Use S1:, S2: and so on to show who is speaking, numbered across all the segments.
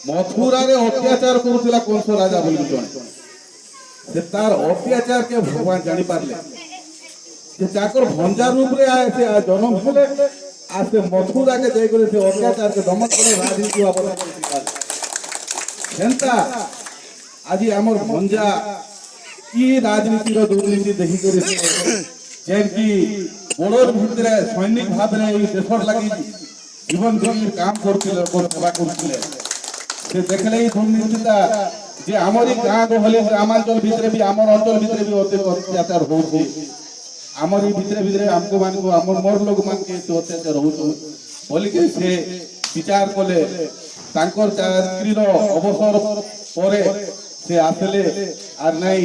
S1: ମଥୁରାରେ ଅତ୍ୟାଚାର କରୁଥିଲା କଂସ ରାଜା ବୋଲି ଜଣେ। ସେ ତାର ଅତ୍ୟାଚାର କେ ଭଗବାନ ଜାଣି ପାରିଲେ যে তাকর ভঞ্জা রূপে আসে জন্ম হলে আর সে মথুরাকে যাই করে সে অত্যাচারকে দমন করে রাজনীতি অবলম্বন করতে সেন্তা আজি আমার ভঞ্জা কি রাজনীতির দুর্নীতি দেখি করে যেন কি বড়োর ভিতরে সৈনিক ভাবে এই দেশর লাগি জীবন জমির কাম করছিল সেবা করছিল সে দেখলে এই দুর্নীতিটা যে আমারই গাঁ গহলি গ্রামাঞ্চল ভিতরে বি আমার অঞ্চল ভিতরে বি অত্যাচার হচ্ছে আমার এই ভিতরে ভিতরে আমকো মানকো আমার মোর লোক মানকে অত্যাচার হচ্ছে বলিকে সে বিচার কলে তাঙ্কর চাকরির অবসর পরে সে আসলে আর নাই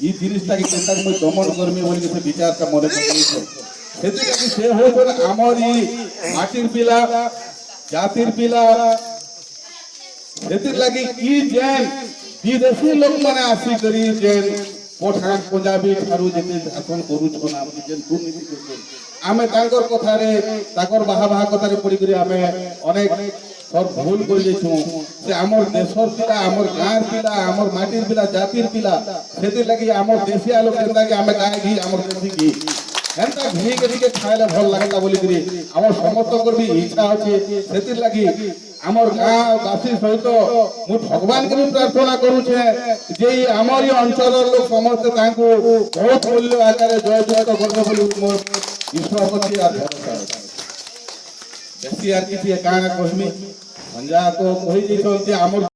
S1: এই জিনিসটাকে কেনতা মই দমন করমি বলিকে সে বিচারটা মনে করেছে সেটাকে সে হচ্ছে আমার এই মাটির পিলা জাতির পিলা সেটির লাগি কি যেন বিদেশি লোক মানে আসি করি যেন পঠান পঞ্জাবি ঠারু যেতে শাসন করুছন আমি যেন দুর্নীতি করছেন আমি তাঙ্কর কথারে তাঙ্কর বাহা বাহা কথারে পড়ি করে আমি অনেক সব ভুল করে যাইছু যে আমার দেশর পিলা আমার গাঁর পিলা আমার মাটির পিলা জাতির পিলা সেটির লাগি আমার দেশিয়া লোক যেনতাকে আমি গায়ে ঘি আমার দেশি ঘি হেনতা ঘি কে খাইলে ভাল লাগেতা বলি করে আমার সমর্থকর বি ইচ্ছা আছে সেটির লাগি আমার গাঁ বাসী সহিত মু ভগবানকে প্রার্থনা করুছে যে আমার অঞ্চলের লোক সমস্তে তাঁকু বহুত মূল্য আকারে জয়যুক্ত করবে বলে মোর বিশ্বাস আছে আর ভরসা আছে বেশি আর কিছু কাଣା কহমি ভঞ্জা তো কহি দিছন যে আমার